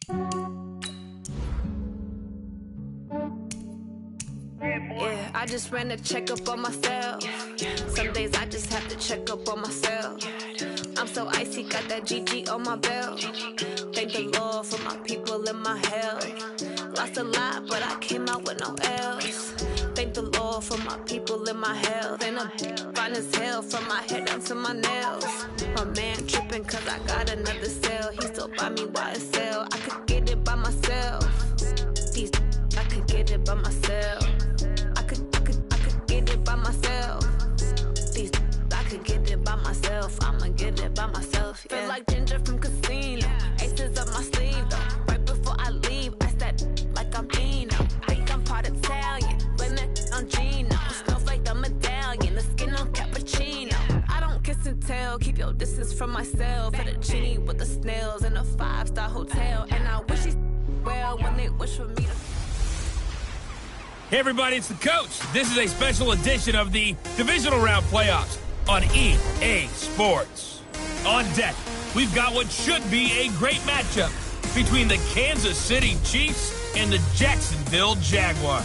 Yeah, I just ran a checkup on myself. Some days I just have to check up on myself. I'm so icy, got that GG on my belt. Thank the Lord for my people and my health. Lost a lot, but I came out with no L's. Thank the Lord for my people and my health. And I'm fine as hell from my head down to my nails. My man tripping cause I got another cell. He still buy me YSL. I could get it by myself. These I could get it by myself. I could get it by myself. These I could get it by myself. I'ma get it by myself. Yeah. Feel like Ginger from Casino. Aces up my sleeve though. Right before I leave, I said like I'm Dino. Think I'm part Italian. Blame that on Gino. Smells like the medallion. The skin on cappuccino. I don't kiss and tell. Keep your distance from myself. At a genie with the snails in a 5-star hotel. And I wish he's well when they wish for me to. Hey everybody, it's the coach. This is a special edition of the Divisional Round Playoffs on EA Sports. On deck, we've got what should be a great matchup between the Kansas City Chiefs and the Jacksonville Jaguars.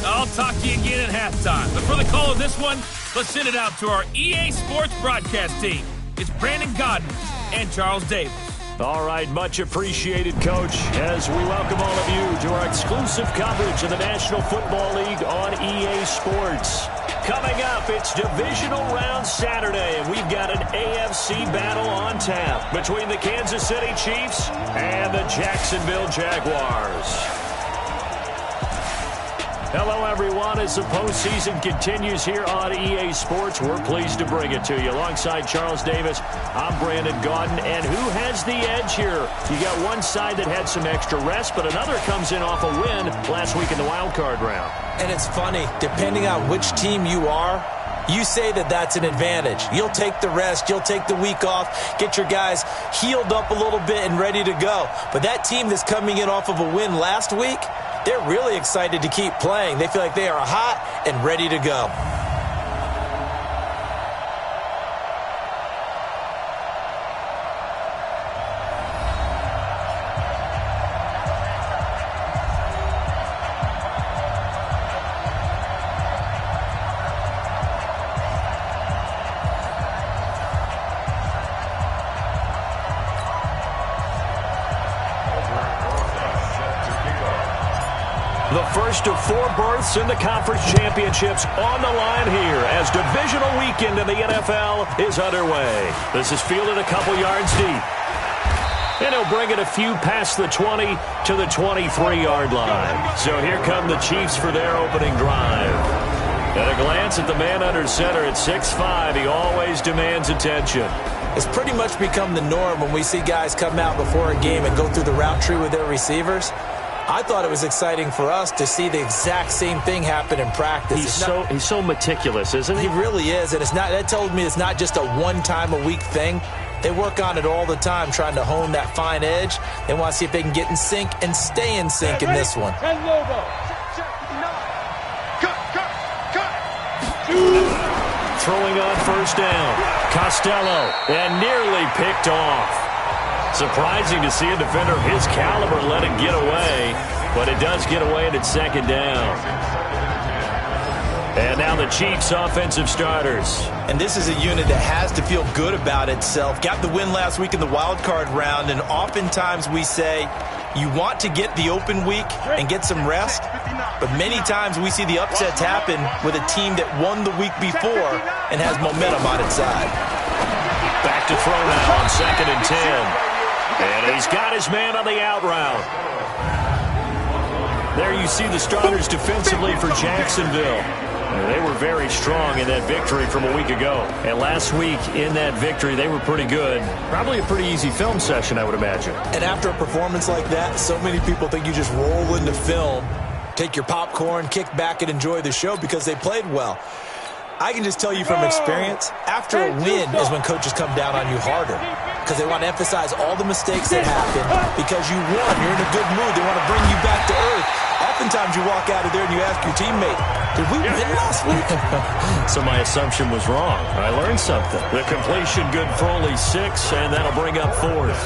I'll talk to you again at halftime, but for the call of this one, let's send it out to our EA Sports broadcast team. It's Brandon Godden and Charles Davis. All right, much appreciated, Coach, as we welcome all of you to our exclusive coverage of the National Football League on EA Sports. Coming up, it's Divisional Round Saturday, and we've got an AFC battle on tap between the Kansas City Chiefs and the Jacksonville Jaguars. Hello, everyone. As the postseason continues here on EA Sports, we're pleased to bring it to you. Alongside Charles Davis, I'm Brandon Gaudin. And who has the edge here? You got one side that had some extra rest, but another comes in off a win last week in the wild card round. And it's funny, depending on which team you are, you say that that's an advantage. You'll take the rest, you'll take the week off, get your guys healed up a little bit and ready to go. But that team that's coming in off of a win last week, they're really excited to keep playing. They feel like they are hot and ready to go. The first of 4 berths in the conference championships on the line here as divisional weekend in the NFL is underway. This is fielded a couple yards deep. And he'll bring it a few past the 20 to the 23-yard line. So here come the Chiefs for their opening drive. At a glance at the man under center at 6'5", he always demands attention. It's pretty much become the norm when we see guys come out before a game and go through the route tree with their receivers. I thought it was exciting for us to see the exact same thing happen in practice. He's so meticulous, isn't he? He really is, and that tells me it's not just a one-time-a-week thing. They work on it all the time, trying to hone that fine edge. They want to see if they can get in sync and stay in sync in this one. Throwing on first down. Costello, and nearly picked off. Surprising to see a defender of his caliber let it get away, but it does get away and it's second down. And now the Chiefs offensive starters. And this is a unit that has to feel good about itself. Got the win last week in the wild card round, and oftentimes we say you want to get the open week and get some rest, but many times we see the upsets happen with a team that won the week before and has momentum on its side. Back to throw now on 2nd and 10. And he's got his man on the out route. There you see the starters defensively for Jacksonville. They were very strong in that victory from a week ago. And last week in that victory, they were pretty good. Probably a pretty easy film session, I would imagine. And after a performance like that, so many people think you just roll into film, take your popcorn, kick back, and enjoy the show because they played well. I can just tell you from experience, after a win is when coaches come down on you harder because they want to emphasize all the mistakes that happened because you won. You're in a good mood. They want to bring you back to earth. Oftentimes you walk out of there and you ask your teammate, did we win last week? So my assumption was wrong. I learned something. The completion good for only 6, and that'll bring up 4th.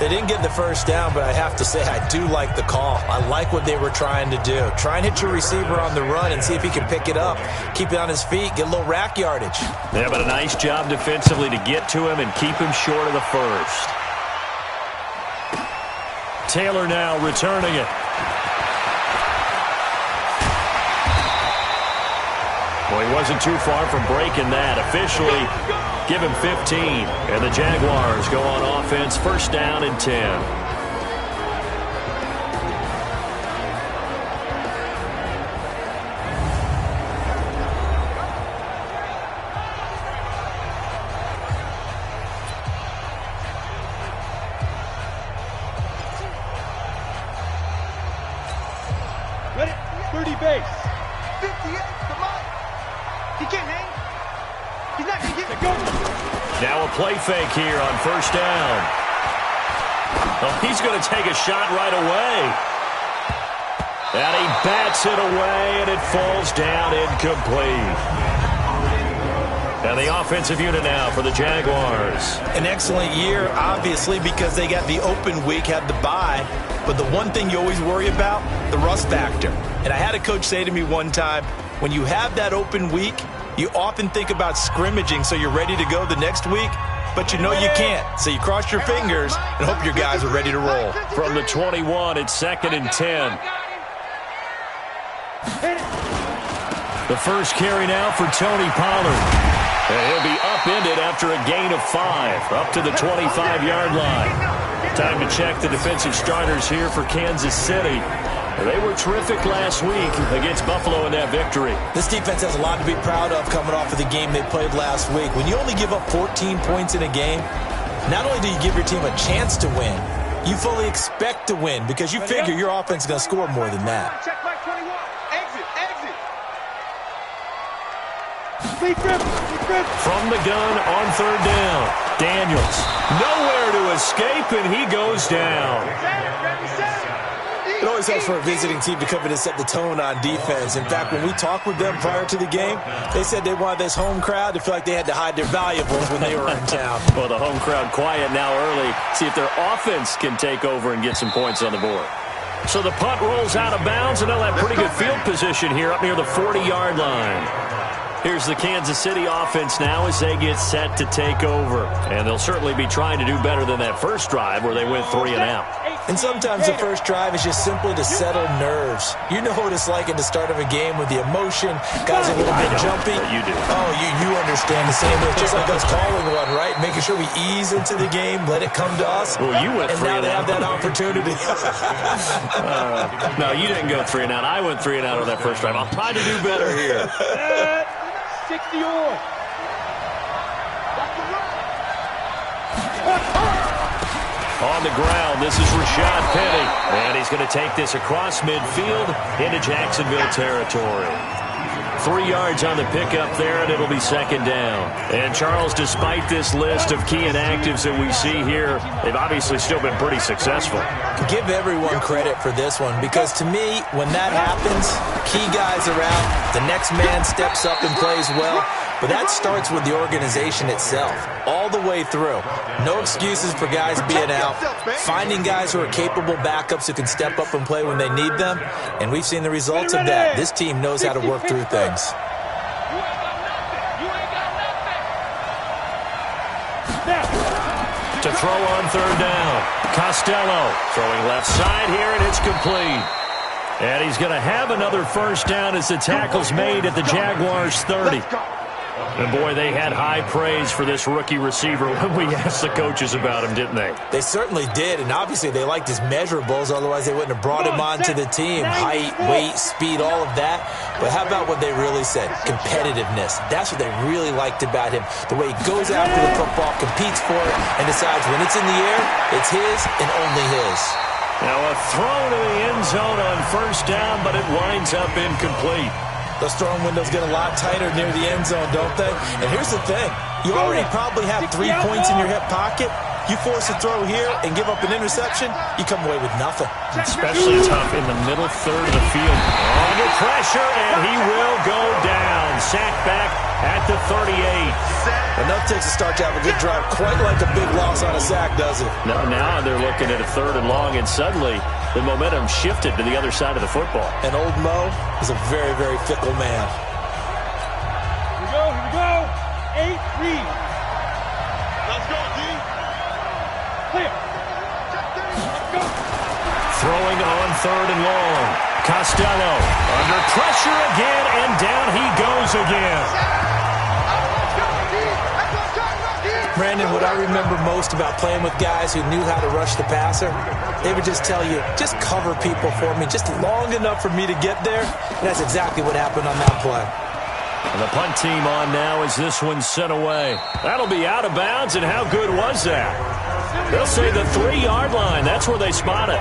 They didn't get the first down, but I have to say I do like the call. I like what they were trying to do. Try and hit your receiver on the run and see if he can pick it up, keep it on his feet, get a little rack yardage. Yeah, but a nice job defensively to get to him and keep him short of the first. Taylor now returning it. Well, he wasn't too far from breaking that. Officially, give him 15. And the Jaguars go on offense, first down and 10. Ready? 30 base. 58, come on. He can't hang. He's not going to get it. Go. Now a play fake here on first down. Well, he's going to take a shot right away. And he bats it away, and it falls down incomplete. And the offensive unit now for the Jaguars. An excellent year, obviously, because they got the open week, had the bye. But the one thing you always worry about, the rust factor. And I had a coach say to me one time, when you have that open week, you often think about scrimmaging so you're ready to go the next week, but you know you can't. So you cross your fingers and hope your guys are ready to roll. From the 21, it's 2nd and 10. The first carry now for Tony Pollard. And he'll be upended after a gain of 5, up to the 25-yard line. Time to check the defensive starters here for Kansas City. They were terrific last week against Buffalo in that victory. This defense has a lot to be proud of coming off of the game they played last week. When you only give up 14 points in a game, not only do you give your team a chance to win, you fully expect to win because you figure your offense is going to score more than that. Check back 21. Exit, exit. Lead grip. From the gun on third down. Daniels nowhere to escape, and he goes down. It always helps for a visiting team to come in and set the tone on defense. In fact, when we talked with them prior to the game, they said they wanted this home crowd to feel like they had to hide their valuables when they were in town. Well, the home crowd quiet now early. See if their offense can take over and get some points on the board. So the punt rolls out of bounds, and they'll have pretty good field position here up near the 40-yard line. Here's the Kansas City offense now as they get set to take over. And they'll certainly be trying to do better than that first drive where they went 3 and out. And sometimes the first drive is just simply to settle nerves. You know what it's like at the start of a game with the emotion. Guys are a little bit jumpy. You do. Oh, you understand the same way. Just like us calling one, right? Making sure we ease into the game, let it come to us. Well, you went 3 and out. And now they out. have that opportunity. No, you didn't go 3 and out. I went 3 and out on that first drive. I'll try to do better here. 60 on. On the ground, this is Rashad Penny. And he's going to take this across midfield into Jacksonville territory. 3 yards on the pickup there, and it'll be 2nd down. And, Charles, despite this list of key inactives that we see here, they've obviously still been pretty successful. Give everyone credit for this one because, to me, when that happens, key guys are out, the next man steps up and plays well. But that starts with the organization itself, all the way through. No excuses for guys being out. Finding guys who are capable backups who can step up and play when they need them. And we've seen the results of that. This team knows how to work through things. To throw on third down, Costello throwing left side here, and it's complete. And he's going to have another first down as the tackle's made at the Jaguars' 30. And, boy, they had high praise for this rookie receiver when we asked the coaches about him, didn't they? They certainly did, and obviously they liked his measurables. Otherwise, they wouldn't have brought him onto the team. Height, weight, speed, all of that. But how about what they really said? Competitiveness. That's what they really liked about him. The way he goes after the football, competes for it, and decides when it's in the air, it's his and only his. Now a throw to the end zone on first down, but it winds up incomplete. Those throwing windows get a lot tighter near the end zone, don't they? And here's the thing. You already probably have 3 points in your hip pocket. You force a throw here and give up an interception, you come away with nothing. Especially tough in the middle third of the field. Under pressure, and he will go down. Sacked back at the 38. Enough takes a start to have a good drive. Quite like a big loss on a sack, does it? Now they're looking at a 3rd and long, and suddenly the momentum shifted to the other side of the football. And old Mo is a very, very fickle man. Here we go. 8, read. Let's go, D. Clear. Let's go. Throwing on 3rd and long. Costello under pressure again, and down he goes again. Brandon, what I remember most about playing with guys who knew how to rush the passer, they would just tell you, just cover people for me, just long enough for me to get there. And that's exactly what happened on that play. And the punt team on now as this one's sent away. That'll be out of bounds, and how good was that? They'll say the 3-yard line. That's where they spot it.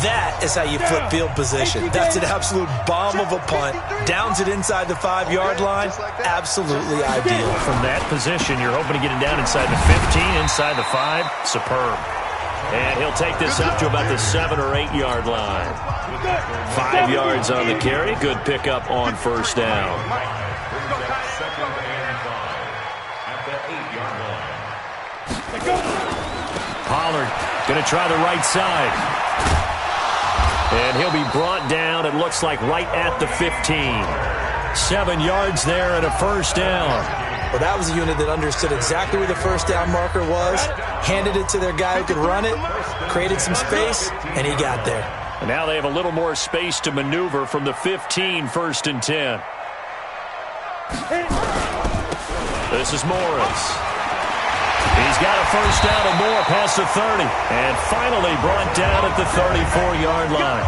That is how you flip field position. That's an absolute bomb of a punt. Downs it inside the 5-yard line. Absolutely ideal. From that position, you're hoping to get it down inside the 15, inside the 5. Superb. And he'll take this up to about the 7 or 8 yard line. 5 yards on the carry. Good pickup on first down. Pollard going to try the right side. And he'll be brought down, it looks like, right at the 15. 7 yards there and a first down. Well, that was a unit that understood exactly where the first down marker was, handed it to their guy who could run it, created some space, and he got there. And now they have a little more space to maneuver from the 15, 1st and 10. This is Morris. He's got a first down and more past the 30. And finally brought down at the 34-yard line.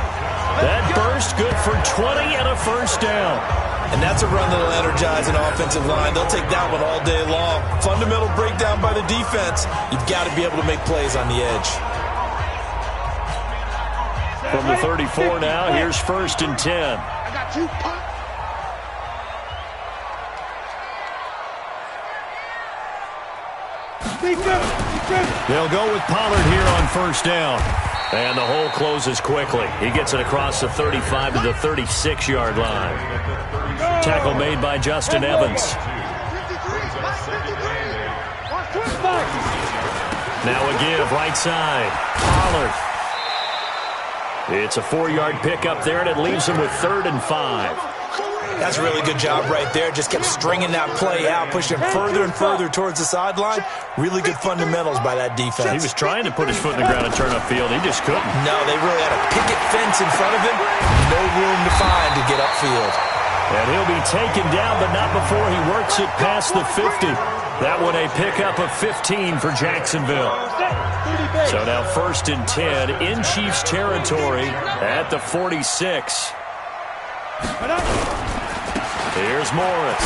That burst good for 20 and a first down. And that's a run that'll energize an offensive line. They'll take that one all day long. Fundamental breakdown by the defense. You've got to be able to make plays on the edge. From the 34 now, here's 1st and 10. I got you. They'll go with Pollard here on first down. And the hole closes quickly. He gets it across the 35 to the 36-yard line. Tackle made by Justin Evans. Now a give, right side. Pollard. It's a 4-yard pickup there, and it leaves him with 3rd and 5. That's a really good job right there. Just kept stringing that play out, pushing him further and further towards the sideline. Really good fundamentals by that defense. He was trying to put his foot in the ground and turn upfield. He just couldn't. No, they really had a picket fence in front of him. No room to find to get upfield. And he'll be taken down, but not before he works it past the 50. That one a pickup of 15 for Jacksonville. So now 1st and 10 in Chiefs territory at the 46. Here's Morris.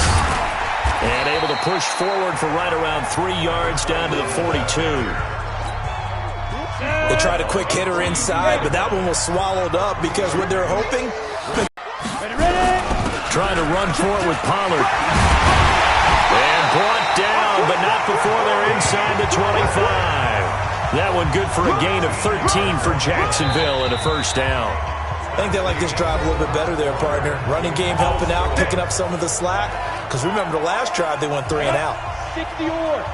And able to push forward for right around 3 yards down to the 42. They tried a quick hitter inside, but that one was swallowed up because what they're hoping. Trying to run for it with Pollard. And brought down, but not before they're inside the 25. That one good for a gain of 13 for Jacksonville and a first down. I think they like this drive a little bit better there, partner. Running game helping out, picking up some of the slack. Because remember the last drive, they went 3 and out. 60 or.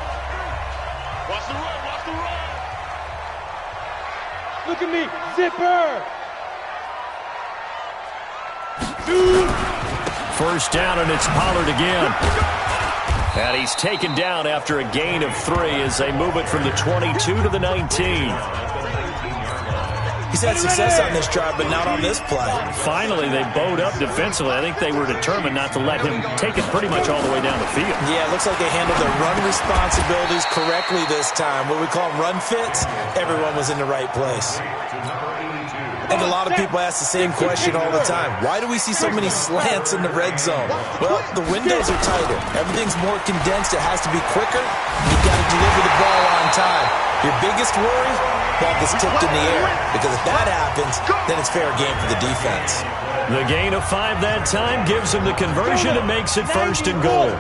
Watch the run, watch the run. Look at me, zipper. First down, and it's Pollard again. And he's taken down after a gain of 3 as they move it from the 22 to the 19. He's had success on this drive, but not on this play. Finally, they bowed up defensively. I think they were determined not to let him take it pretty much all the way down the field. Yeah, it looks like they handled their run responsibilities correctly this time. What we call them run fits, everyone was in the right place. I think a lot of people ask the same question all the time. Why do we see so many slants in the red zone? Well, the windows are tighter. Everything's more condensed. It has to be quicker. You've got to deliver the ball on time. Your biggest worry? Ball gets tipped in the air. Because if that happens, then it's fair game for the defense. The gain of 5 that time gives him the conversion and makes it 1st and goal.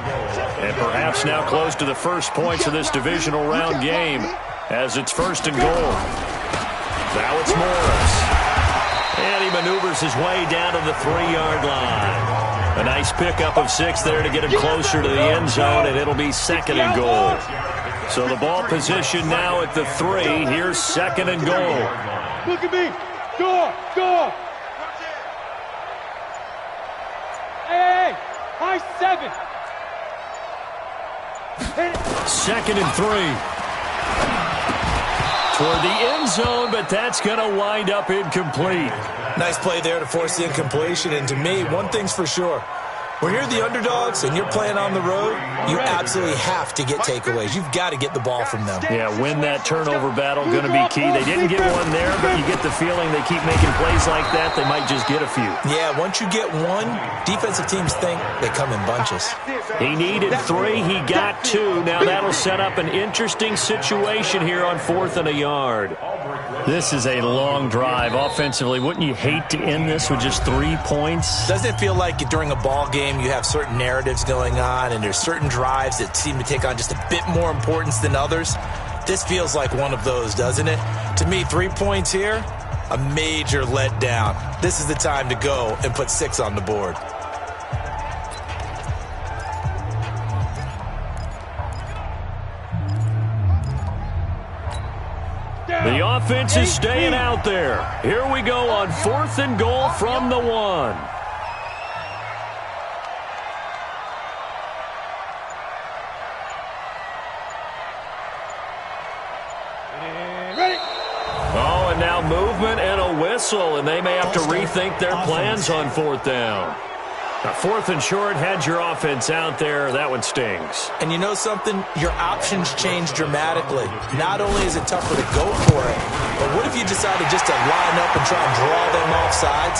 And perhaps now close to the first points of this divisional round game. as it's 1st and goal. Now it's Morris. And he maneuvers his way down to the 3-yard line. A nice pickup of 6 there to get him closer to the end zone, and it'll be 2nd and goal. So the ball position now at the 3. Here's 2nd and goal. Look at me. Go. Hey, high 7. 2nd and 3. Toward the end zone, but that's going to wind up incomplete. Nice play there to force the incompletion. And to me, one thing's for sure. When you're the underdogs and you're playing on the road, you absolutely have to get takeaways. You've got to get the ball from them. Yeah, win that turnover battle, going to be key. They didn't get one there, but you get the feeling they keep making plays like that, they might just get a few. Yeah, once you get one, defensive teams think they come in bunches. He needed 3. He got 2. Now that'll set up an interesting situation here on 4th and a yard. This is a long drive offensively. Wouldn't you hate to end this with just 3 points? Doesn't it feel like during a ball game you have certain narratives going on and there's certain drives that seem to take on just a bit more importance than others? This feels like one of those, doesn't it? To me, 3 points here, a major letdown. This is the time to go and put 6 on the board. The offense is staying out there. Here we go on 4th and goal from the 1. Oh, and now movement and a whistle, and they may have to rethink their plans on 4th down. Now, 4th and short, had your offense out there. That one stings. And you know something? Your options change dramatically. Not only is it tougher to go for it, but what if you decided just to line up and try and draw them off sides?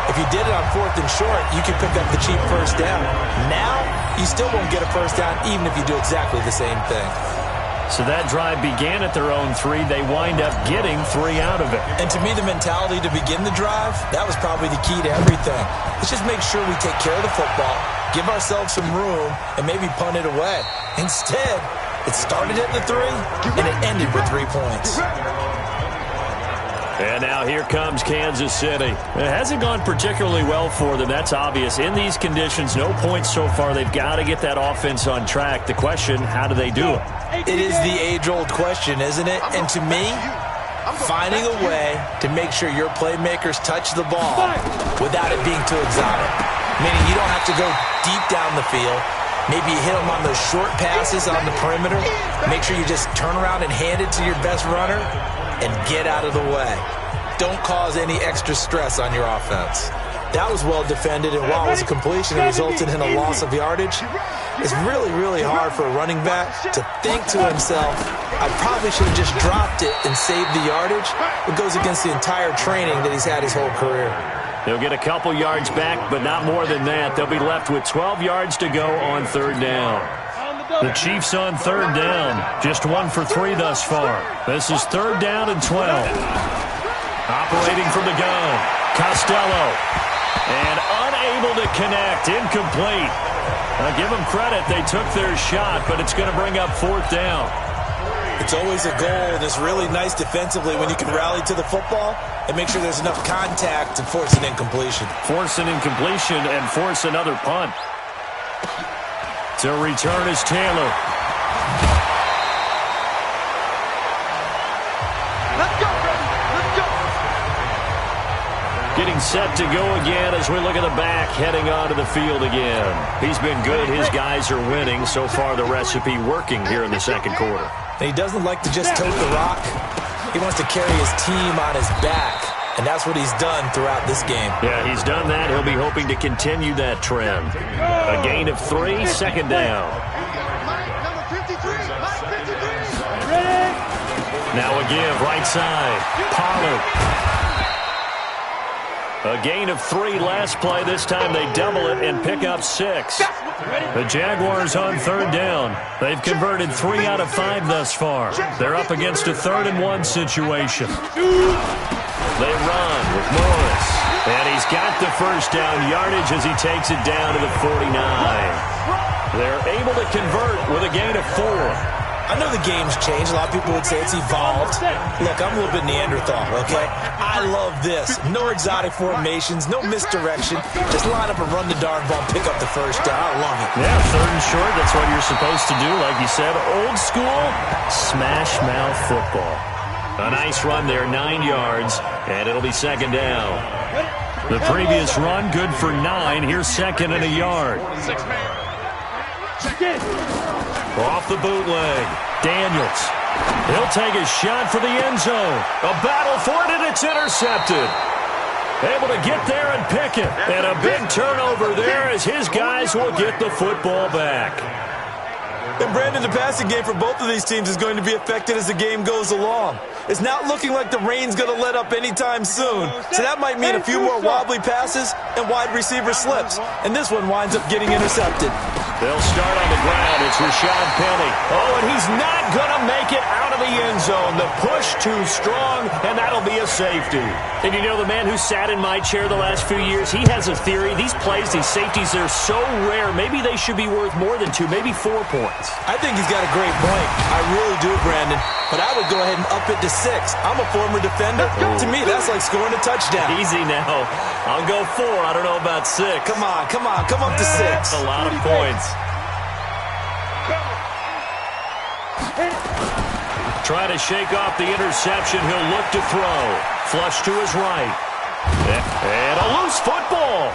If you did it on 4th and short, you could pick up the cheap 1st down. Now, you still won't get a 1st down even if you do exactly the same thing. So that drive began at their own 3. They wind up getting 3 out of it. And to me, the mentality to begin the drive, that was probably the key to everything. Let's just make sure we take care of the football, give ourselves some room, and maybe punt it away. Instead, it started at the 3, and it ended with 3 points. And now here comes Kansas City. It hasn't gone particularly well for them. That's obvious. In these conditions, no points so far. They've got to get that offense on track. The question, how do they do it? It is the age-old question, isn't it? And to me, finding a way to make sure your playmakers touch the ball without it being too exotic. Meaning you don't have to go deep down the field. Maybe you hit them on those short passes on the perimeter. Make sure you just turn around and hand it to your best runner and get out of the way. Don't cause any extra stress on your offense. That was well defended, and while it was a completion, it resulted in a loss of yardage. It's really, really hard for a running back to think to himself, I probably should have just dropped it and saved the yardage. It goes against the entire training that he's had his whole career. They'll get a couple yards back, but not more than that. They'll be left with 12 yards to go on 3rd down. The Chiefs on 3rd down. Just 1 for 3 thus far. This is 3rd down and 12. Operating from the gun, Costello. And unable to connect, incomplete. Now give them credit, they took their shot, but it's going to bring up 4th down. It's always a goal, and it's really nice defensively when you can rally to the football and make sure there's enough contact to force an incompletion. Force an incompletion and force another punt. To return is Taylor. Let's go, Brady. Let's go. Getting set to go again as we look at the back, heading onto the field again. He's been good. His guys are winning. So far, the recipe working here in the 2nd quarter. And he doesn't like to just tote the rock. He wants to carry his team on his back. And that's what he's done throughout this game. Yeah, he's done that. He'll be hoping to continue that trend. A gain of 3, 2nd down. Number 53. Now a give, right side. Pollard. A gain of 3 last play. This time they double it and pick up 6. The Jaguars on 3rd down. They've converted 3 out of 5 thus far. They're up against a 3rd and 1 situation. They run with Morris. And he's got the 1st down yardage as he takes it down to the 49. They're able to convert with a gain of 4. I know the game's changed. A lot of people would say it's evolved. Look, I'm a little bit Neanderthal, okay? I love this. No exotic formations, no misdirection. Just line up and run the darn ball, pick up the first down. I love it. Yeah, third and short, that's what you're supposed to do. Like you said, old school, smash mouth football. A nice run there, 9 yards, and it'll be second down. The previous run, good for 9. Here's second and a yard. Off the bootleg, Daniels. He'll take a shot for the end zone. A battle for it, and it's intercepted. Able to get there and pick it. And a big turnover there as his guys will get the football back. And Brandon, the passing game for both of these teams is going to be affected as the game goes along. It's not looking like the rain's going to let up anytime soon. So that might mean a few more wobbly passes and wide receiver slips. And this one winds up getting intercepted. They'll start on the ground. It's Rashad Penny. Oh, and he's not going to make it out of the end zone. The push too strong, and that'll be a safety. And you know, the man who sat in my chair the last few years, he has a theory. These plays, these safeties, they're so rare. Maybe they should be worth more than 2, maybe 4 points. I think he's got a great point. I really do, Brandon. But I would go ahead and up it to 6. I'm a former defender. To me, that's like scoring a touchdown. Easy now. I'll go 4. I don't know about 6. Come on. Come up to 6. A lot of points. Try to shake off the interception. He'll look to throw. Flush to his right. And a loose football.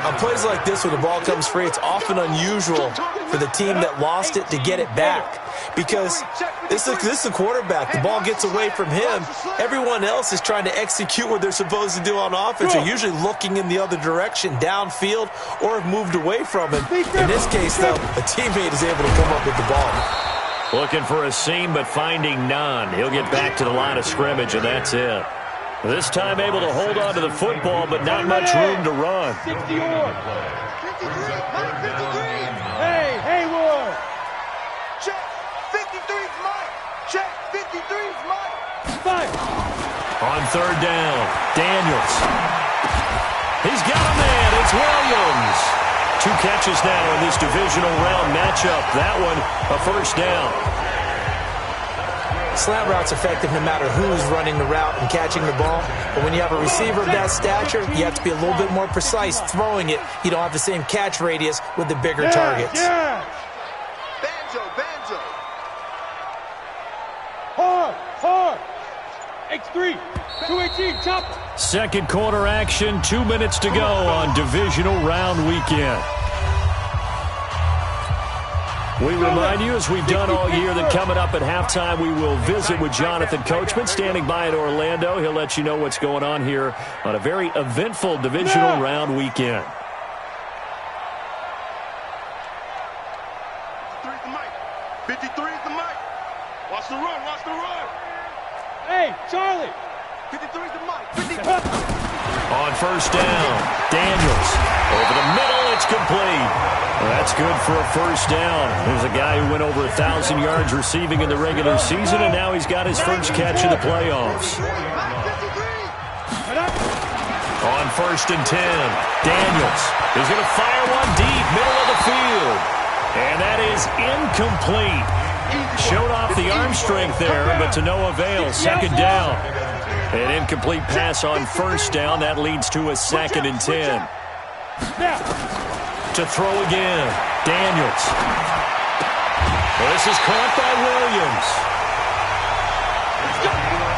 On plays like this where the ball comes free, it's often unusual for the team that lost it to get it back. Because this is the quarterback. The ball gets away from him. Everyone else is trying to execute what they're supposed to do on offense. They're usually looking in the other direction, downfield, or have moved away from him. In this case, though, a teammate is able to come up with the ball. Looking for a seam, but finding none. He'll get back to the line of scrimmage, and that's it. This time able to hold on to the football, but not much room to run. 60 on. Hey, Hayward. Check. 53's mine. Check. 53's mine. Fire. On third down, Daniels. He's got a man. It's Williams. 2 catches now in this divisional round matchup. That one, a first down. Slant route's effective no matter who's running the route and catching the ball. But when you have a receiver of that stature, you have to be a little bit more precise throwing it. You don't have the same catch radius with the bigger targets. Yeah. Banjo. Hard. X3. 218. Chopper. Second quarter action, 2 minutes to go on divisional round weekend. We remind you, as we've done all year, that coming up at halftime, we will visit with Jonathan Coachman, standing by in Orlando. He'll let you know what's going on here on a very eventful divisional round weekend. 53's the mic. Watch the run. Hey, Charlie. 53's the mic. On first down, Daniels. Over the middle, it's complete. That's good for a first down. There's a guy who went over 1,000 yards receiving in the regular season, and now he's got his first catch in the playoffs. On first and 10, Daniels is going to fire one deep, middle of the field. And that is incomplete. Showed off the arm strength there, but to no avail. Second down. An incomplete pass on first down. That leads to a second and 10. To throw again, Daniels. This is caught by Williams.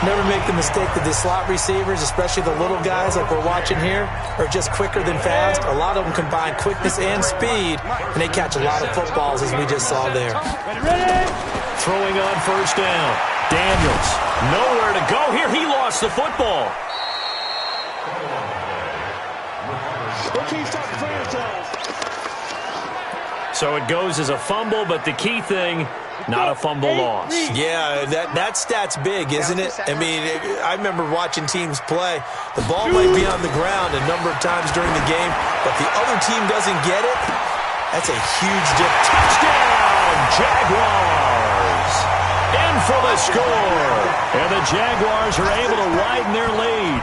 Never make the mistake that the slot receivers, especially the little guys like we're watching here, are just quicker than fast. A lot of them combine quickness and speed, and they catch a lot of footballs, as we just saw there. Throwing on first down, Daniels. Nowhere to go here. He lost the football. So it goes as a fumble, but the key thing, not a fumble loss. Yeah, that stat's big, isn't it? I mean, I remember watching teams play. The ball might be on the ground a number of times during the game, but the other team doesn't get it. That's a huge difference. Touchdown, Jaguars! In for the score. And the Jaguars are able to widen their lead.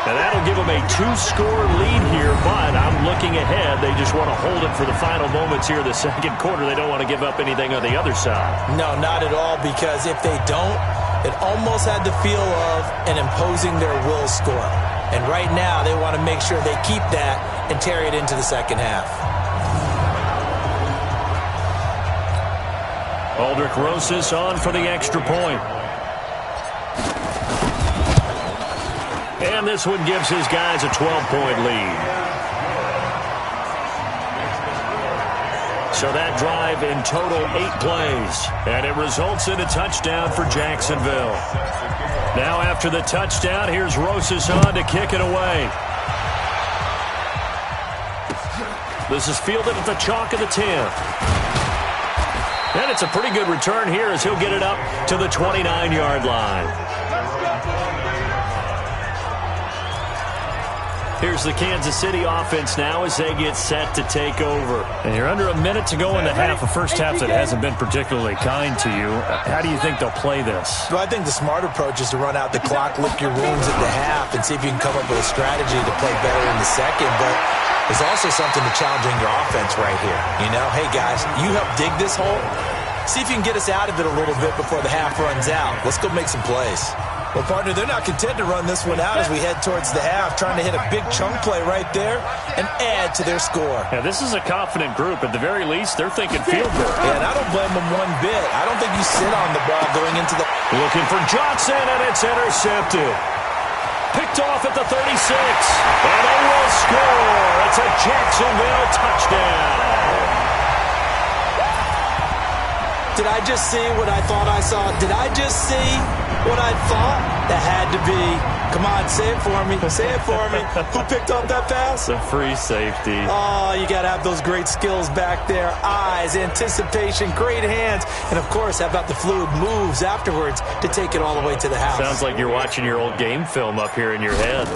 And that'll give them a 2-score lead here, but I'm looking ahead. They just want to hold it for the final moments here in the second quarter. They don't want to give up anything on the other side. No, not at all, because if they don't, it almost had the feel of an imposing their will score. And right now, they want to make sure they keep that and carry it into the second half. Aldrich Rosas on for the extra point. And this one gives his guys a 12-point lead. So that drive in total 8 plays. And it results in a touchdown for Jacksonville. Now after the touchdown, here's Rosas on to kick it away. This is fielded at the chalk of the 10. And it's a pretty good return here as he'll get it up to the 29-yard line. Here's the Kansas City offense now as they get set to take over. And you're under a minute to go in the half, a first half that hasn't been particularly kind to you. How do you think they'll play this? Well, I think the smart approach is to run out the clock, lick your wounds at the half, and see if you can come up with a strategy to play better in the second. But there's also something to challenging your offense right here. You know, hey, guys, you help dig this hole. See if you can get us out of it a little bit before the half runs out. Let's go make some plays. Well, partner, they're not content to run this one out as we head towards the half, trying to hit a big chunk play right there and add to their score. Yeah, this is a confident group. At the very least, they're thinking field goal. Yeah, and I don't blame them one bit. I don't think you sit on the ball going into the... Looking for Johnson, and it's intercepted. Picked off at the 36, and they will score. It's a Jacksonville touchdown. Did I just see what I thought I saw? Did I just see what I thought? That had to be. Come on, say it for me. Say it for me. Who picked up that pass? The free safety. Oh, you got to have those great skills back there. Eyes, anticipation, great hands. And, of course, how about the fluid moves afterwards to take it all the way to the house? Sounds like you're watching your old game film up here in your head.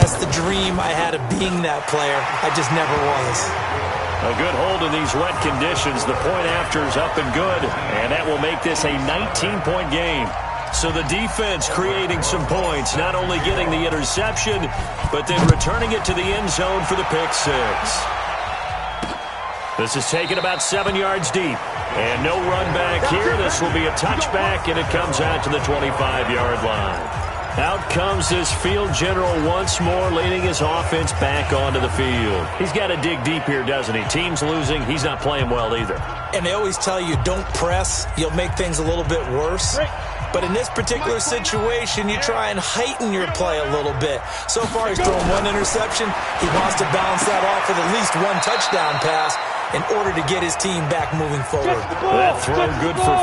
That's the dream I had of being that player. I just never was. A good hold in these wet conditions. The point after is up and good, and that will make this a 19-point game. So the defense creating some points, not only getting the interception, but then returning it to the end zone for the pick six. This is taken about 7 yards deep, and no run back here. This will be a touchback, and it comes out to the 25-yard line. Out comes this field general once more, leading his offense back onto the field. He's got to dig deep here, doesn't he? Team's losing. He's not playing well either. And they always tell you, don't press. You'll make things a little bit worse. But in this particular situation, you try and heighten your play a little bit. So far, he's thrown one interception. He wants to balance that off with at least one touchdown pass in order to get his team back moving forward. That throw good for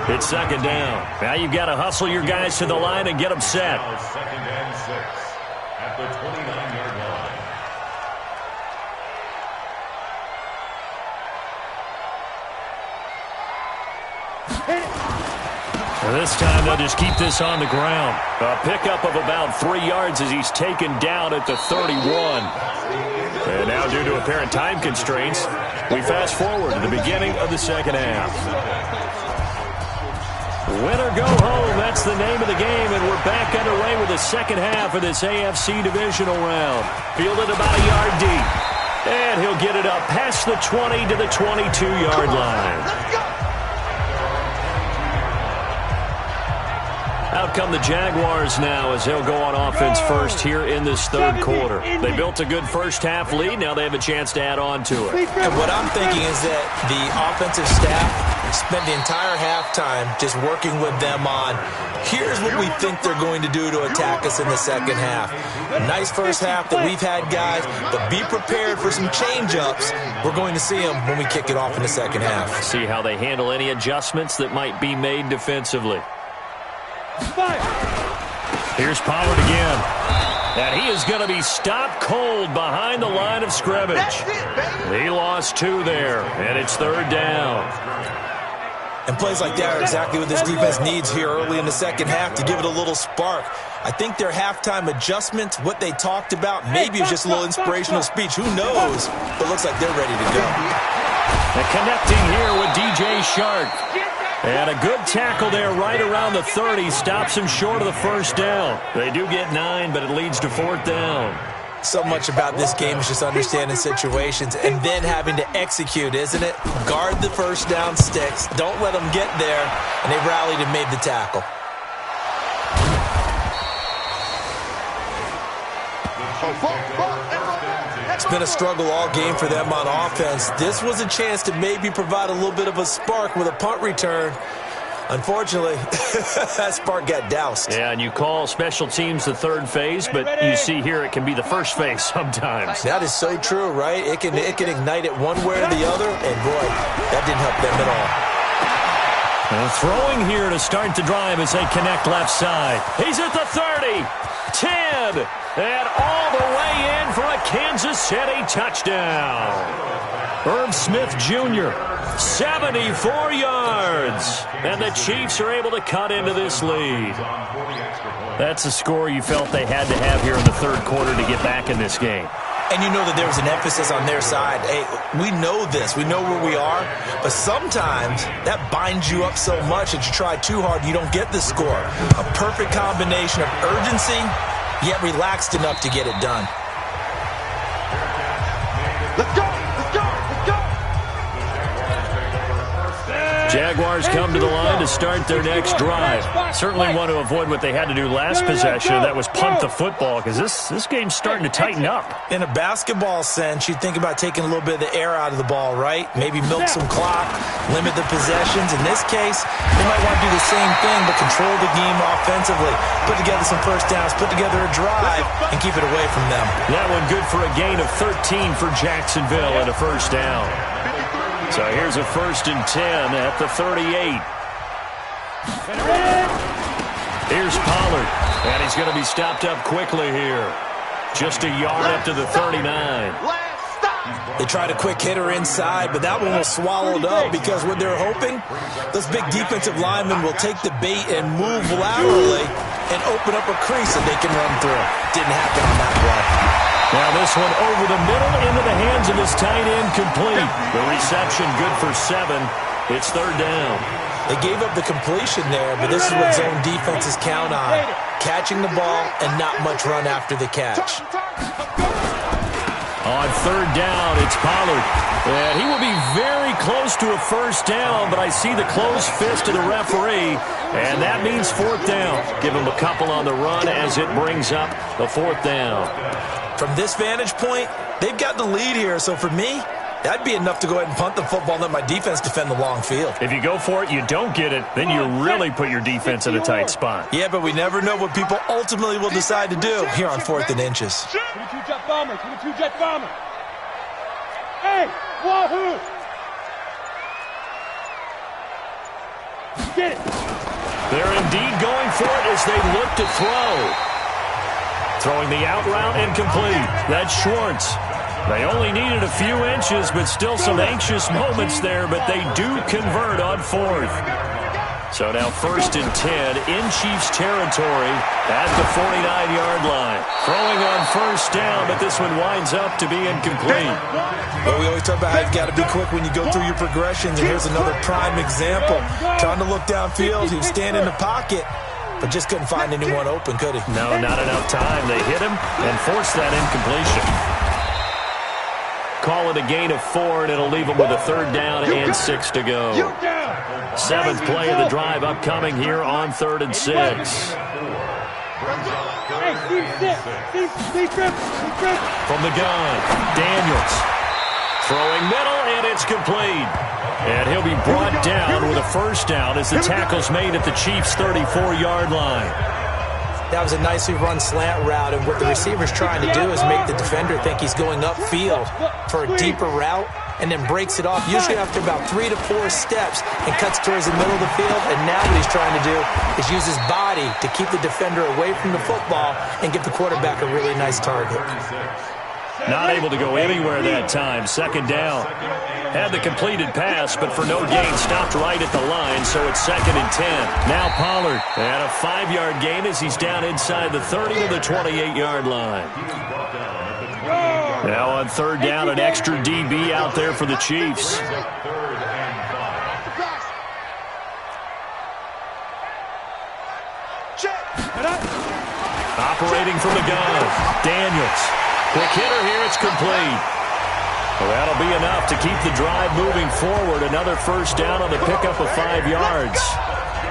4. It's second down. Now you've got to hustle your guys to the line and get them set. Second and 6 at the 29-yard line. This time they'll just keep this on the ground. A pickup of about 3 yards as he's taken down at the 31. And now due to apparent time constraints, we fast forward to the beginning of the second half. Win or go home, that's the name of the game, and we're back underway with the second half of this AFC Divisional round. Fielded about a yard deep. And he'll get it up past the 20 to the 22-yard line. Out come the Jaguars now as they'll go on offense first here in this third quarter. They built a good first half lead. Now they have a chance to add on to it. And what I'm thinking is that the offensive staff spent the entire halftime just working with them on, here's what we think they're going to do to attack us in the second half. A nice first half that we've had, guys, but be prepared for some change-ups. We're going to see them when we kick it off in the second half. See how they handle any adjustments that might be made defensively. Here's Pollard again. And he is going to be stopped cold behind the line of scrimmage. He lost 2 there, and it's third down. And plays like that are exactly what this defense needs here early in the second half to give it a little spark. I think their halftime adjustments, what they talked about, maybe it was just a little inspirational speech. Who knows? But it looks like they're ready to go. And connecting here with DJ Shark. And a good tackle there right around the 30. Stops him short of the first down. They do get 9, but it leads to 4th down. So much about this game is just understanding situations and then having to execute, isn't it? Guard the first down sticks. Don't let them get there. And they rallied and made the tackle. It's been a struggle all game for them on offense. This was a chance to maybe provide a little bit of a spark with a punt return. Unfortunately, that spark got doused. Yeah, and you call special teams the third phase, but you see here it can be the first phase sometimes. That is so true, right? It can ignite it one way or the other, and boy, that didn't help them at all. And throwing here to start the drive as they connect left side. He's at the 30, 10, and all the way in for a Kansas City touchdown. Herb Smith Jr., 74 yards. And the Chiefs are able to cut into this lead. That's a score you felt they had to have here in the third quarter to get back in this game. And you know that there was an emphasis on their side. Hey, we know this. We know where we are. But sometimes that binds you up so much that you try too hard, you don't get the score. A perfect combination of urgency, yet relaxed enough to get it done. Let's go! Let's go! Let's go! Jaguars come to the line to start their next drive. Certainly want to avoid what they had to do last possession, and that was punt the football, because this game's starting to tighten up. In a basketball sense, you think about taking a little bit of the air out of the ball, right? Maybe milk some clock, limit the possessions. In this case, they might want to do the same thing, but control the game offensively. Put together some first downs, put together a drive, and keep it away from them. That one good for a gain of 13 for Jacksonville and a first down. So here's a 1st and 10 at the 38. Here's Pollard, and he's going to be stopped up quickly here. Just a yard up to the 39. They tried a quick hitter inside, but that one was swallowed up because what they're hoping, those big defensive linemen will take the bait and move laterally and open up a crease that they can run through. Didn't happen on that play. Now this one over the middle into the hands of his tight end, complete. The reception good for 7. It's 3rd down. They gave up the completion there, but this is what zone defenses count on. Catching the ball and not much run after the catch. On 3rd down, it's Pollard. And he will be very close to a first down, but I see the closed fist of the referee, and that means 4th down. Give him a couple on the run as it brings up the 4th down. From this vantage point, they've got the lead here, so for me, that'd be enough to go ahead and punt the football and let my defense defend the long field. If you go for it, you don't get it, then you really put your defense in a tight spot. Yeah, but we never know what people ultimately will decide to do here on 4th and inches. 22 Jet Bomber, 22 Jet Bomber. Hey, wahoo! Get it! They're indeed going for it as they look to throw. Throwing the out route incomplete. That's Schwartz. They only needed a few inches, but still some anxious moments there, but they do convert on 4th. So now 1st and 10 in Chiefs territory at the 49-yard line. Throwing on first down, but this one winds up to be incomplete. But we always talk about how you've got to be quick when you go through your progressions, and here's another prime example. Trying to look downfield, he was standing in the pocket, but just couldn't find anyone open, could he? No, not enough time. They hit him and forced that incompletion. Call it a gain of 4, and it'll leave them with a 3rd down and 6 to go. 7th play of the drive upcoming here on 3rd and 6. From the gun, Daniels. Throwing middle, and it's complete. And he'll be brought down with a first down as the tackle's made at the Chiefs' 34-yard line. That was a nicely run slant route, and what the receiver's trying to do is make the defender think he's going upfield for a deeper route, and then breaks it off, usually after about 3 to 4 steps, and cuts towards the middle of the field. And now what he's trying to do is use his body to keep the defender away from the football and give the quarterback a really nice target. Not able to go anywhere that time. 2nd down. Had the completed pass, but for no gain, stopped right at the line, so it's 2nd and 10. Now Pollard, and a 5-yard gain as he's down inside the 30 to the 28-yard line. Now on 3rd down, an extra DB out there for the Chiefs. Operating from the gun, Daniels. Quick hitter here, it's complete. Well, that'll be enough to keep the drive moving forward. Another first down on the pickup of 5 yards.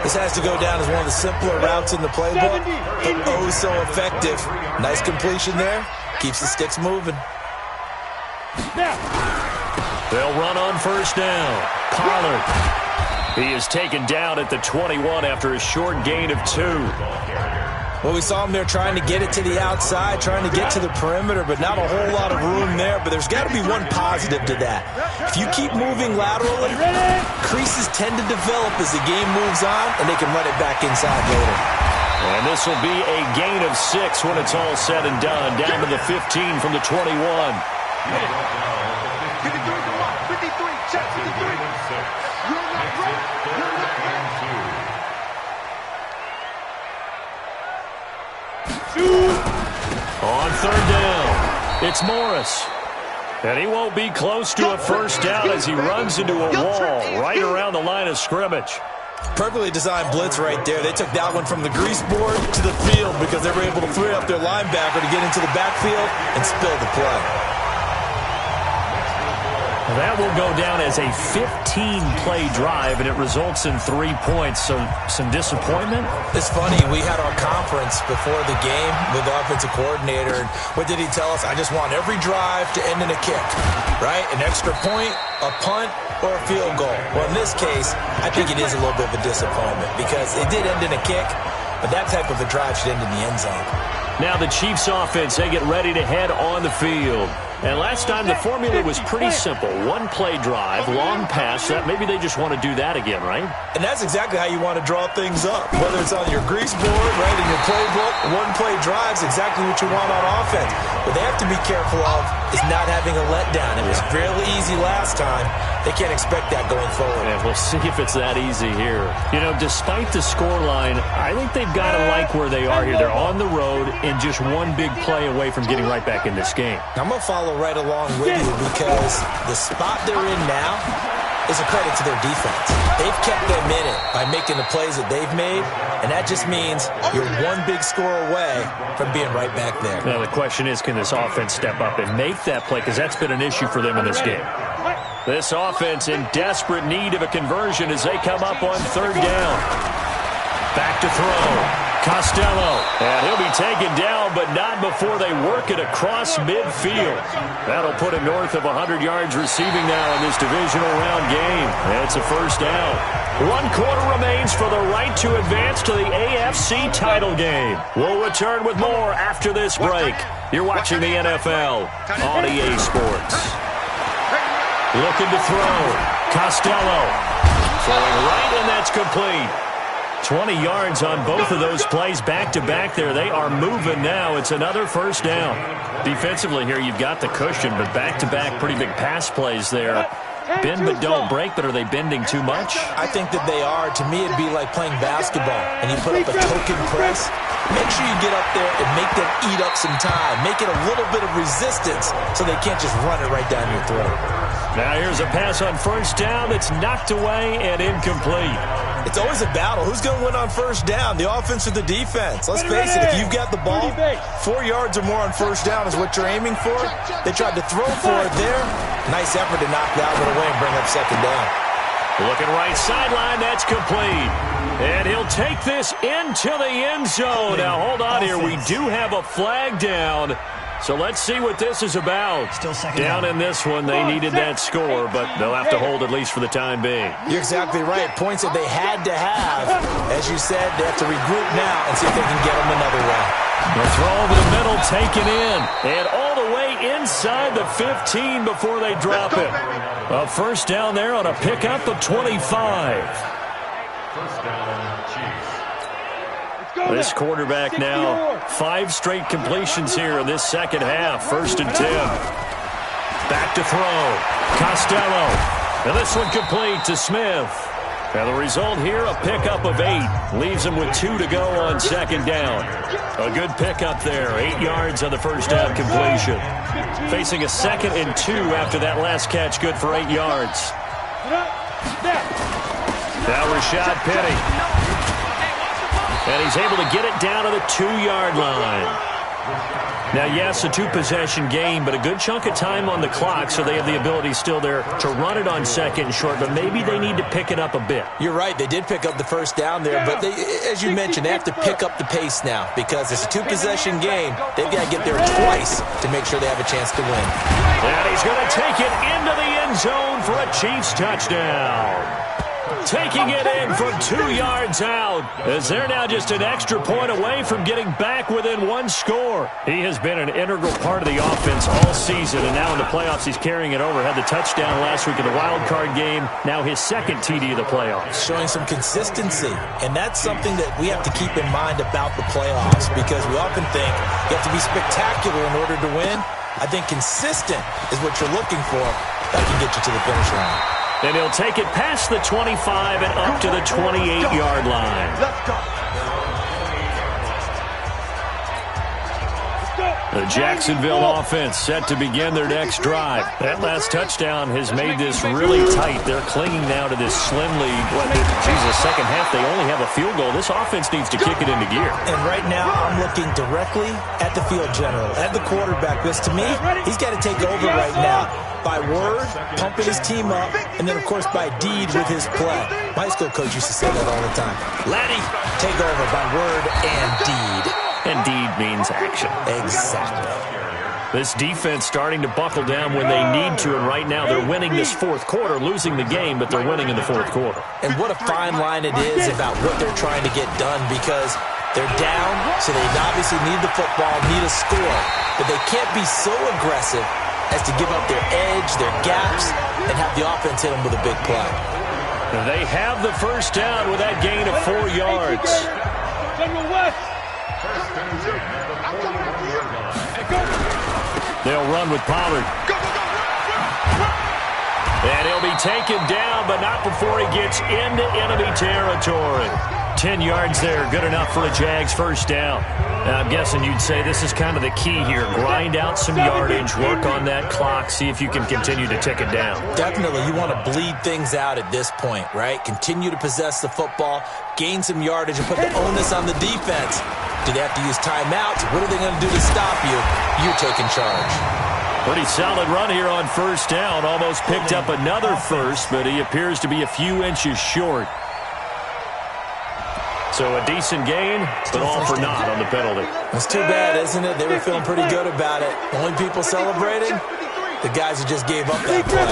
This has to go down as one of the simpler routes in the playbook, but oh so effective. Nice completion there. Keeps the sticks moving. They'll run on first down. Pollard. He is taken down at the 21 after a short gain of 2. Well, we saw him there trying to get it to the outside, trying to get to the perimeter, but not a whole lot of room there. But there's got to be one positive to that. If you keep moving laterally, creases tend to develop as the game moves on, and they can run it back inside later. And this will be a gain of 6 when it's all said and done, down to the 15 from the 21. 53, check 53. You're not right. You're not right. On third down, it's Morris. And he won't be close to a first down as he runs into a wall right around the line of scrimmage. Perfectly designed blitz right there. They took that one from the grease board to the field because they were able to free up their linebacker to get into the backfield and spill the play. That will go down as a 15-play drive, and it results in 3 points. So some disappointment? It's funny. We had our conference before the game with the offensive coordinator. And what did he tell us? I just want every drive to end in a kick, right? An extra point, a punt, or a field goal. Well, in this case, I think it is a little bit of a disappointment because it did end in a kick, but that type of a drive should end in the end zone. Now the Chiefs offense, they get ready to head on the field. And last time the formula was pretty simple. One play drive, long pass. That maybe they just want to do that again, right? And that's exactly how you want to draw things up. Whether it's on your grease board, right, in your playbook, one play drive is exactly what you want on offense. What they have to be careful of is not having a letdown. It was fairly easy last time. They can't expect that going forward. And we'll see if it's that easy here. You know, despite the scoreline, I think they've got to like where they are here. They're on the road and just one big play away from getting right back in this game. I'm going to follow right along with you because the spot they're in now is a credit to their defense. They've kept them in it by making the plays that they've made, and that just means you're one big score away from being right back there. Now, the question is, can this offense step up and make that play? Because that's been an issue for them in this game. This offense in desperate need of a conversion as they come up on third down. Back to throw. Costello, and he'll be taken down, but not before they work it across midfield. That'll put him north of 100 yards receiving now in this divisional round game. That's a first down. 1 quarter remains for the right to advance to the AFC title game. We'll return with more after this break. You're watching the NFL on EA Sports. Looking to throw. Costello. Throwing right, and that's complete. 20 yards on both of those plays back-to-back there. They are moving now. It's another first down. Defensively here, you've got the cushion, but back-to-back pretty big pass plays there. Bend but don't break, but are they bending too much? I think that they are. To me, it'd be like playing basketball, and you put up a token press. Make sure you get up there and make them eat up some time. Make it a little bit of resistance so they can't just run it right down your throat. Now here's a pass on first down that's knocked away and incomplete. It's always a battle. Who's going to win on first down, the offense or the defense? Let's face it, if you've got the ball, 4 yards or more on first down is what you're aiming for. They tried to throw for it there. Nice effort to knock that one away and bring up second down. Looking right sideline, that's complete. And he'll take this into the end zone. Now, hold on here. We do have a flag down. So let's see what this is about. Down in this one, they needed that score, but they'll have to hold at least for the time being. You're exactly right. Points that they had to have. As you said, they have to regroup now and see if they can get them another way. The throw over the middle taken in. And all the way inside the 15 before they drop it. A first down there on a pickup of 25. First down, Chiefs. This quarterback now, 5 straight completions here in this second half. 1st and 10. Back to throw. Costello. And this one complete to Smith. And the result here, a pickup of 8. Leaves him with 2 to go on second down. A good pickup there. 8 yards on the first down completion. Facing a 2nd and 2 after that last catch. Good for 8 yards. Now Rashad Penny. And he's able to get it down to the 2-yard line. Now, yes, a 2-possession game, but a good chunk of time on the clock, so they have the ability still there to run it on 2nd and short, but maybe they need to pick it up a bit. You're right. They did pick up the first down there, but they, as you mentioned, they have to pick up the pace now because it's a 2-possession game. They've got to get there twice to make sure they have a chance to win. And he's going to take it into the end zone for a Chiefs touchdown. Taking it in from 2 yards out, as they're now just an extra point away from getting back within 1 score. He has been an integral part of the offense all season, and now in the playoffs he's carrying it over. Had the touchdown last week in the wild card game, now his 2nd TD of the playoffs. Showing some consistency, and that's something that we have to keep in mind about the playoffs because we often think you have to be spectacular in order to win. I think consistent is what you're looking for. That can get you to the finish line. And he'll take it past the 25 and up to the 28-yard line. Let's go. The Jacksonville offense set to begin their next drive. That last touchdown has made this really tight. They're clinging now to this slim lead. The second half, they only have a field goal. This offense needs to kick it into gear. And right now, I'm looking directly at the field general, at the quarterback, because to me, he's got to take over right now. By word, pumping his team up, and then, of course, by deed with his play. My high school coach used to say that all the time. Laddie, take over by word and deed. And deed means action. Exactly. This defense starting to buckle down when they need to, and right now they're winning this 4th quarter, losing the game, but they're winning in the 4th quarter. And what a fine line it is about what they're trying to get done because they're down, so they obviously need the football, need a score, but they can't be so aggressive as to give up their edge, their gaps, and have the offense hit them with a big play. They have the first down with that gain of 4 yards. They'll run with Pollard. And he'll be taken down, but not before he gets into enemy territory. 10 yards there, good enough for a Jags first down. Now, I'm guessing you'd say this is kind of the key here. Grind out some yardage, work on that clock, see if you can continue to tick it down. Definitely. You want to bleed things out at this point, right? Continue to possess the football, gain some yardage, and put the onus on the defense. Do they have to use timeouts? What are they going to do to stop you? You're taking charge. Pretty solid run here on first down. Almost picked up another first, but he appears to be a few inches short. So a decent gain, but all for naught on the penalty. That's too bad, isn't it? They were feeling pretty good about it. Only people celebrating, the guys who just gave up that play.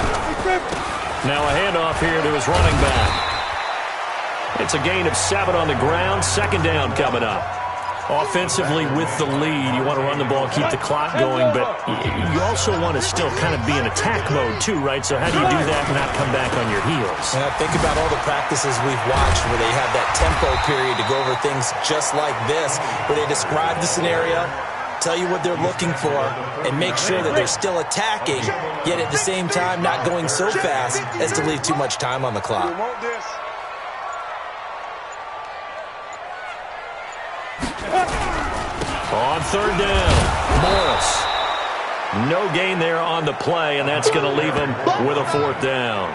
Now a handoff here to his running back. It's a gain of 7 on the ground. Second down coming up. Offensively with the lead, you want to run the ball, keep the clock going, but you also want to still kind of be in attack mode too, right? So how do you do that and not come back on your heels? Yeah, think about all the practices we've watched where they have that tempo period to go over things just like this, where they describe the scenario, tell you what they're looking for, and make sure that they're still attacking, yet at the same time not going so fast as to leave too much time on the clock. On third down, Morris. No gain there on the play, and that's going to leave him with a 4th down.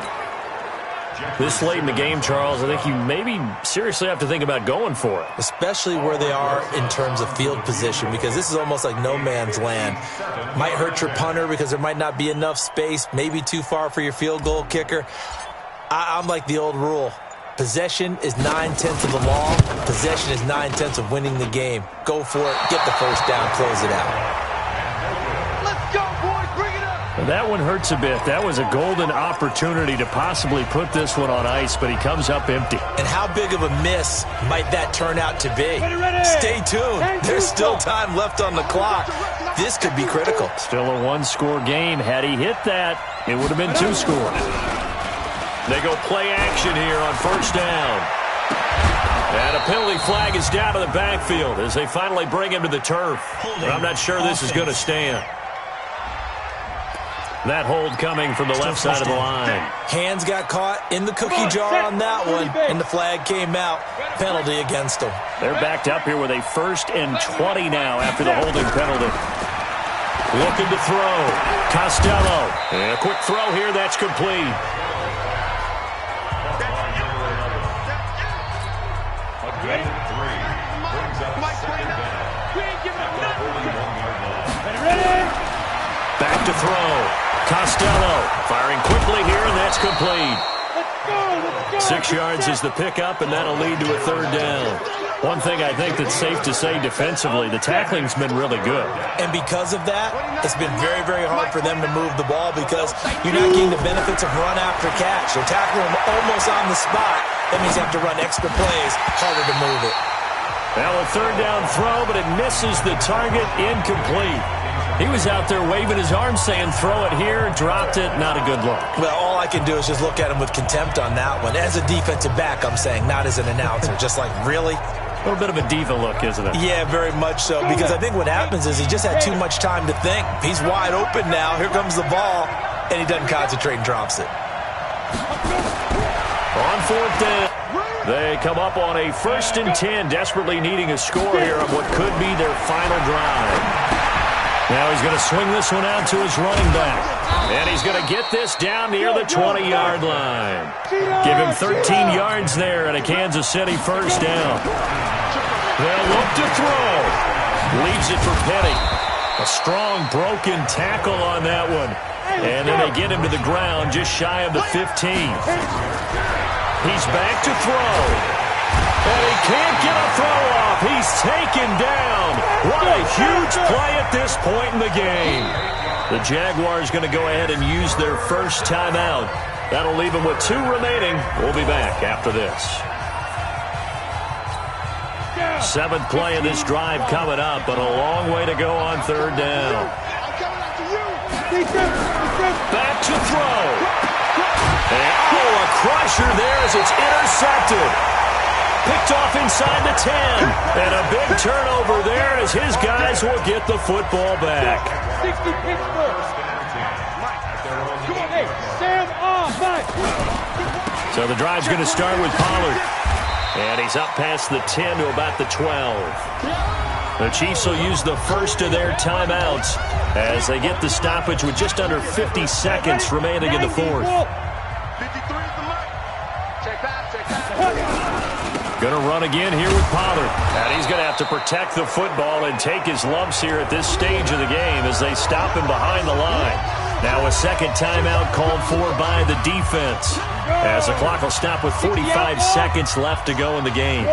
This late in the game, Charles, I think you maybe seriously have to think about going for it. Especially where they are in terms of field position, because this is almost like no man's land. Might hurt your punter because there might not be enough space, maybe too far for your field goal kicker. I'm like the old rule. Possession is 9/10 of the law. Possession is 9/10 of winning the game. Go for it. Get the first down. Close it out. Let's go, boys. Bring it up. That one hurts a bit. That was a golden opportunity to possibly put this one on ice, but he comes up empty. And how big of a miss might that turn out to be? Stay tuned. There's still time left on the clock. This could be critical. Still a 1-score game. Had he hit that, it would have been 2 scores. They go play action here on first down. And a penalty flag is down to the backfield as they finally bring him to the turf. But I'm not sure this is going to stand. That hold coming from the left side of the line. Hands got caught in the cookie jar on that one, and the flag came out. Penalty against them. They're backed up here with a 1st and 20 now after the holding penalty. Looking to throw. Costello. And a quick throw here. That's complete. throw. Costello firing quickly here, and that's complete. 6 yards is the pickup, and that'll lead to a 3rd down. One thing I think that's safe to say defensively, the tackling's been really good. And because of that, it's been very, very hard for them to move the ball because you're not getting the benefits of run after catch. They're tackling them almost on the spot. That means you have to run extra plays, harder to move it. Now a 3rd down throw, but it misses the target, incomplete. He was out there waving his arm saying, throw it here, dropped it, not a good look. Well, all I can do is just look at him with contempt on that one. As a defensive back, I'm saying, not as an announcer. Just like, really? A little bit of a diva look, isn't it? Yeah, very much so, because I think what happens is he just had too much time to think. He's wide open now. Here comes the ball, and he doesn't concentrate and drops it. On 4th down, they come up on a 1st and 10, desperately needing a score here on what could be their final drive. Now he's going to swing this one out to his running back. And he's going to get this down near the 20-yard line. Give him 13 yards there and a Kansas City 1st down. They'll look to throw. Leaves it for Petty. A strong broken tackle on that one. And then they get him to the ground just shy of the 15. He's back to throw. And he can't get a throw off. He's taken down. What a huge play at this point in the game. The Jaguars going to go ahead and use their 1st timeout. That'll leave them with 2 remaining. We'll be back after this. 7th play of this drive coming up, but a long way to go on 3rd down. Back to throw. And, a crusher there as it's intercepted. Picked off inside the 10. And a big turnover there as his guys will get the football back. 60 Pittsburgh. Come on, hey, Sam off. So the drive's going to start with Pollard. And he's up past the 10 to about the 12. The Chiefs will use the 1st of their timeouts as they get the stoppage with just under 50 seconds remaining in the 4th. Going to run again here with Pollard. And he's going to have to protect the football and take his lumps here at this stage of the game as they stop him behind the line. Now a 2nd timeout called for by the defense as the clock will stop with 45 seconds left to go in the game.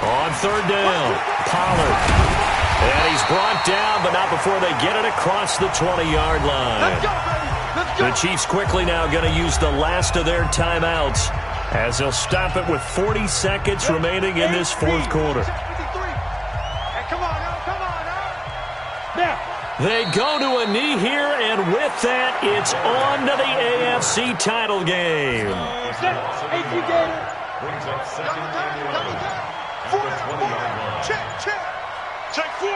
On 3rd down, Pollard. And he's brought down, but not before they get it across the 20-yard line. The Chiefs quickly now going to use the last of their timeouts as they'll stop it with 40 seconds remaining in this 4th quarter. They go to a knee here, and with that, it's on to the AFC title game. Brings up 2nd and 11 at the 20-yard line. Check 4.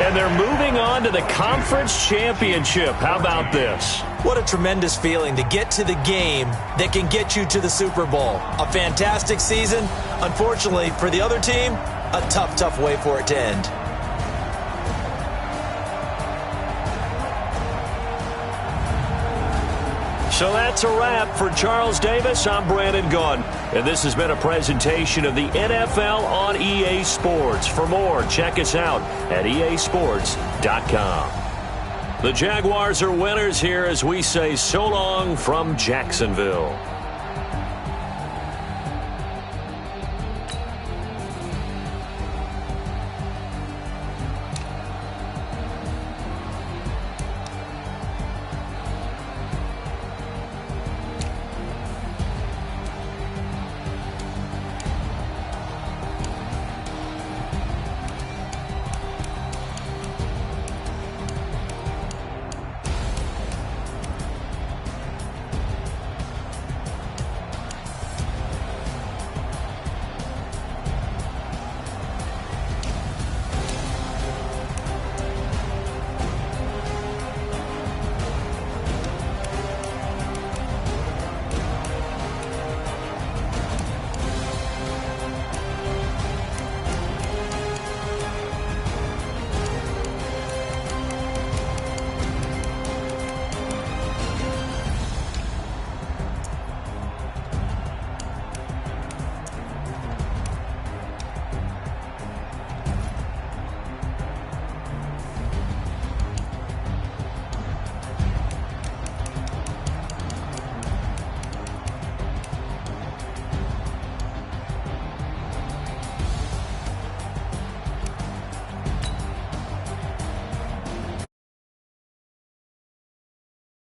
And they're moving on to the conference championship. How about this? What a tremendous feeling to get to the game that can get you to the Super Bowl. A fantastic season. Unfortunately, for the other team, a tough, tough way for it to end. So that's a wrap for Charles Davis. I'm Brandon Gunn, and this has been a presentation of the NFL on EA Sports. For more, check us out at easports.com. The Jaguars are winners here as we say so long from Jacksonville.